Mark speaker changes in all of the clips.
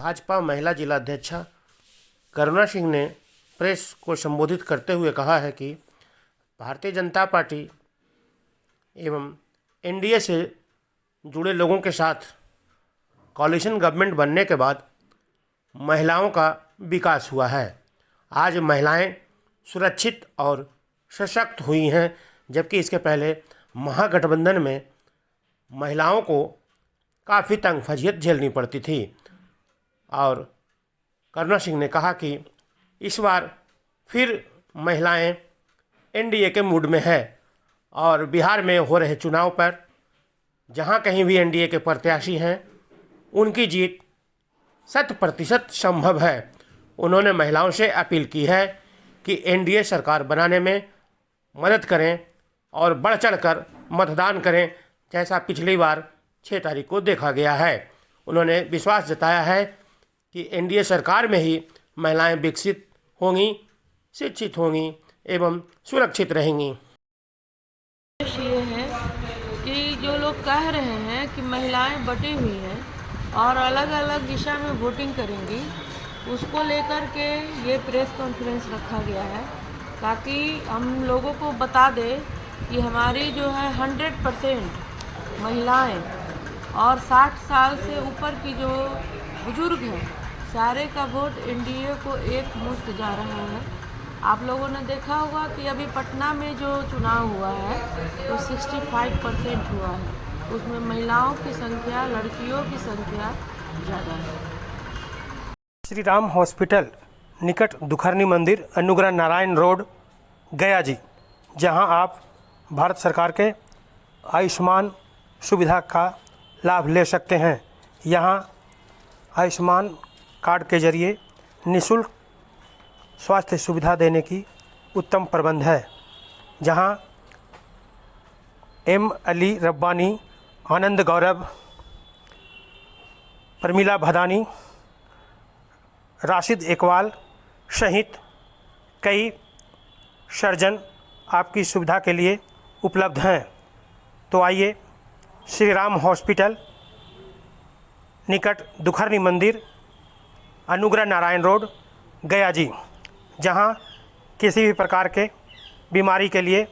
Speaker 1: भाजपा महिला जिलाध्यक्षा करुणा सिंह ने प्रेस को संबोधित करते हुए कहा है कि भारतीय जनता पार्टी एवं एनडीए से जुड़े लोगों के साथ कॉलिशन गवर्नमेंट बनने के बाद महिलाओं का विकास हुआ है। आज महिलाएं सुरक्षित और सशक्त हुई हैं, जबकि इसके पहले महागठबंधन में महिलाओं को काफ़ी तंग फजीहत झेलनी पड़ती थी। और करुणा सिंह ने कहा कि इस बार फिर महिलाएं एनडीए के मूड में है और बिहार में हो रहे चुनाव पर जहां कहीं भी एनडीए के प्रत्याशी हैं उनकी जीत 100% संभव है। उन्होंने महिलाओं से अपील की है कि एनडीए सरकार बनाने में मदद करें और बढ़ चढ़कर मतदान करें, जैसा पिछली बार 6 तारीख को देखा गया है। उन्होंने विश्वास जताया है कि एनडीए सरकार में ही महिलाएं विकसित होंगी, शिक्षित होंगी एवं सुरक्षित रहेंगी।
Speaker 2: ये है कि जो लोग कह रहे हैं कि महिलाएं बटी हुई हैं और अलग अलग दिशा में वोटिंग करेंगी, उसको लेकर के ये प्रेस कॉन्फ्रेंस रखा गया है ताकि हम लोगों को बता दे कि हमारी जो है 100% महिलाएं और 60 साल से ऊपर की जो बुजुर्ग हैं, सारे का वोट एनडीए को एक मुश्त जा रहा है। आप लोगों ने देखा होगा कि अभी पटना में जो चुनाव हुआ है वो 65% हुआ है, उसमें महिलाओं की संख्या, लड़कियों की संख्या ज़्यादा है।
Speaker 1: श्री राम हॉस्पिटल निकट दुखरनी मंदिर, अनुग्रह नारायण रोड, गया जी, जहां आप भारत सरकार के आयुष्मान सुविधा का लाभ ले सकते हैं। यहां आयुष्मान कार्ड के जरिए निःशुल्क स्वास्थ्य सुविधा देने की उत्तम प्रबंध है, जहां एम अली रब्बानी, आनंद गौरव, प्रमिला भदानी, राशिद इकबाल सहित कई सर्जन आपकी सुविधा के लिए उपलब्ध हैं। तो आइए श्री राम हॉस्पिटल निकट दुखरनी मंदिर, अनुग्रह नारायण रोड, गया जी, जहां किसी भी प्रकार के बीमारी के लिए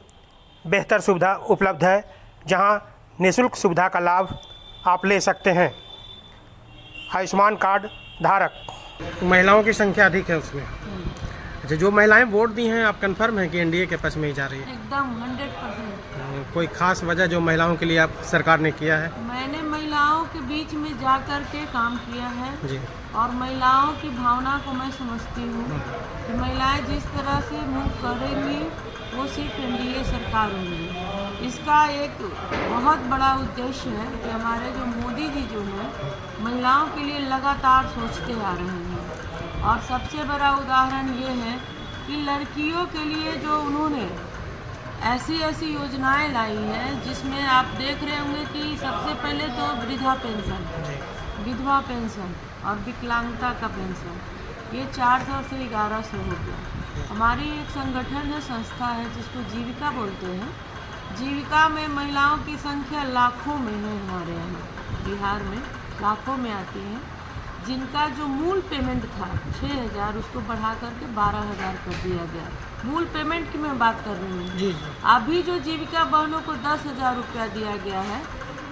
Speaker 1: बेहतर सुविधा उपलब्ध है, जहां निःशुल्क सुविधा का लाभ आप ले सकते हैं। आयुष्मान कार्ड धारक महिलाओं की संख्या अधिक है उसमें। अच्छा, जो महिलाएं वोट दी हैं, आप कंफर्म हैं कि एनडीए के पक्ष में ही जा रही है?
Speaker 2: एकदम 100%।
Speaker 1: कोई खास वजह जो महिलाओं के लिए आप सरकार ने किया है?
Speaker 2: मैंने महिलाओं के बीच में जा कर के काम किया है
Speaker 1: जी,
Speaker 2: और महिलाओं की भावना को मैं समझती हूँ कि महिलाएं जिस तरह से मूव करेंगी वो सिर्फ एनडीए सरकार होंगी। इसका एक बहुत बड़ा उद्देश्य है कि हमारे जो मोदी जी जो हैं महिलाओं के लिए लगातार सोचते आ रहे हैं। और सबसे बड़ा उदाहरण ये है कि लड़कियों के लिए जो उन्होंने ऐसी ऐसी योजनाएं लाई हैं, जिसमें आप देख रहे होंगे कि सबसे पहले तो वृद्धा पेंशन, विधवा पेंशन और विकलांगता का पेंशन, ये 400 से 1100 हो गया। हमारी एक संगठन है, संस्था है जिसको जीविका बोलते हैं। जीविका में महिलाओं की संख्या लाखों में है। हमारे यहाँ बिहार में लाखों में आती हैं, जिनका जो मूल पेमेंट था 6000, उसको बढ़ा करके 12000 कर दिया गया। मूल पेमेंट की मैं बात कर रही हूँ। अभी जो जीविका बहनों को 10,000 रुपया दिया गया है,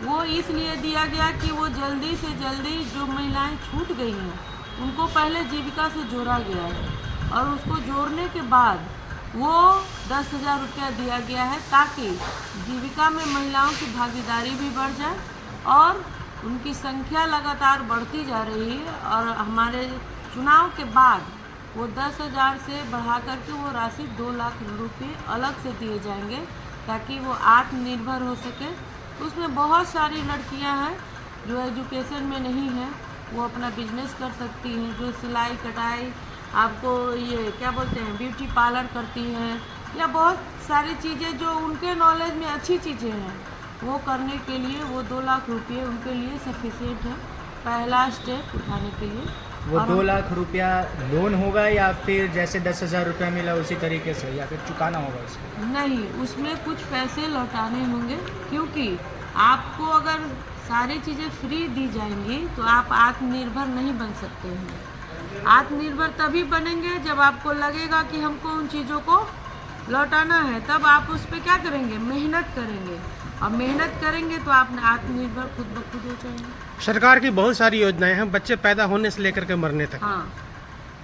Speaker 2: वो इसलिए दिया गया कि वो जल्दी से जल्दी जो महिलाएं छूट गई हैं उनको पहले जीविका से जोड़ा गया है और उसको जोड़ने के बाद वो 10,000 रुपया दिया गया है, ताकि जीविका में महिलाओं की भागीदारी भी बढ़ जाए और उनकी संख्या लगातार बढ़ती जा रही है। और हमारे चुनाव के बाद वो 10,000 से बढ़ा करके वो राशि 2 लाख रुपये अलग से दिए जाएंगे, ताकि वो आत्मनिर्भर हो सके। उसमें बहुत सारी लड़कियां हैं जो एजुकेशन में नहीं हैं, वो अपना बिजनेस कर सकती हैं, जो सिलाई कटाई, आपको ये क्या बोलते हैं, ब्यूटी पार्लर करती हैं, या बहुत सारी चीज़ें जो उनके नॉलेज में अच्छी चीज़ें हैं, वो करने के लिए वो 2 लाख रुपये उनके लिए सफिशिएंट है पहला स्टेप उठाने के लिए।
Speaker 3: वो 2 लाख रुपया लोन होगा या फिर जैसे 10,000 रुपया मिला उसी तरीके से, या फिर चुकाना होगा उसको?
Speaker 2: नहीं, उसमें कुछ पैसे लौटाने होंगे, क्योंकि आपको अगर सारी चीज़ें फ्री दी जाएंगी तो आप आत्मनिर्भर नहीं बन सकते हैं। आत्मनिर्भर तभी बनेंगे जब आपको लगेगा कि हमको उन चीज़ों को लौटाना है, तब आप उस पर क्या करेंगे, मेहनत करेंगे, और मेहनत करेंगे तो आप आत्मनिर्भर खुद ब खुद हो जाएंगे।
Speaker 1: सरकार की बहुत सारी योजनाएं हैं बच्चे पैदा होने से लेकर के मरने तक,
Speaker 2: हाँ,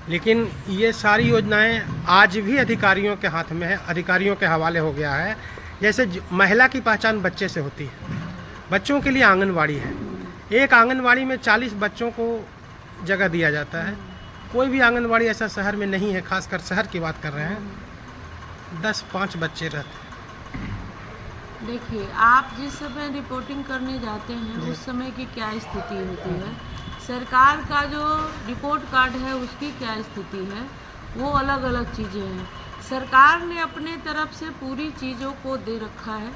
Speaker 1: लेकिन ये सारी योजनाएं आज भी अधिकारियों के हाथ में है, अधिकारियों के हवाले हो गया है। जैसे महिला की पहचान बच्चे से होती है, बच्चों के लिए आंगनवाड़ी है। एक आंगनवाड़ी में 40 बच्चों को जगह दिया जाता है। कोई भी आंगनवाड़ी ऐसा शहर में नहीं है, खासकर शहर की बात कर रहे हैं, 10-5 बच्चे रहते हैं।
Speaker 2: देखिए, आप जिस समय रिपोर्टिंग करने जाते हैं उस समय की क्या स्थिति होती है, सरकार का जो रिपोर्ट कार्ड है उसकी क्या स्थिति है, वो अलग अलग चीज़ें हैं। सरकार ने अपने तरफ से पूरी चीज़ों को दे रखा है,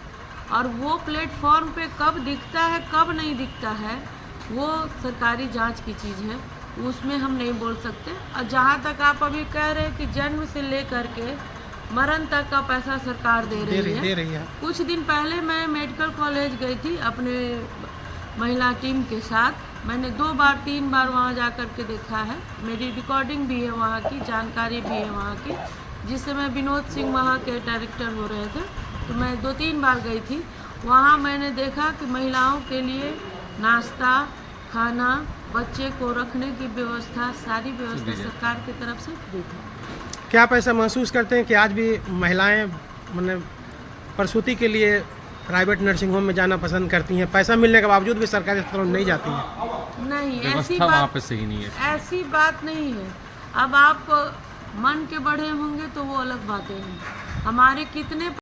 Speaker 2: और वो प्लेटफॉर्म पे कब दिखता है कब नहीं दिखता है वो सरकारी जांच की चीज़ है, उसमें हम नहीं बोल सकते। और जहाँ तक आप अभी कह रहे हैं कि जन्म से लेकर के मरण तक का पैसा सरकार दे रही है। कुछ दिन पहले मैं मेडिकल कॉलेज गई थी अपने महिला टीम के साथ। मैंने 2-3 बार वहाँ जा कर के देखा है, मेरी रिकॉर्डिंग भी है वहाँ की, जानकारी भी है वहाँ की। जिस समय विनोद सिंह वहाँ के डायरेक्टर हो रहे थे तो मैं 2-3 बार गई थी। वहाँ मैंने देखा कि महिलाओं के लिए नाश्ता, खाना, बच्चे को रखने की व्यवस्था, सारी व्यवस्था सरकार की तरफ से फ्री थी।
Speaker 1: क्या आप ऐसा महसूस करते हैं कि आज भी महिलाएं मतलब प्रसूति के लिए प्राइवेट नर्सिंग होम में जाना पसंद करती हैं, पैसा मिलने के बावजूद भी सरकारी अस्पतालों में नहीं जाती हैं?
Speaker 2: नहीं, ऐसी
Speaker 4: वहाँ
Speaker 2: बात
Speaker 4: पे सही नहीं है।
Speaker 2: ऐसी बात नहीं है। अब आप मन के बढ़े होंगे तो वो अलग बातें हैं। हमारे कितने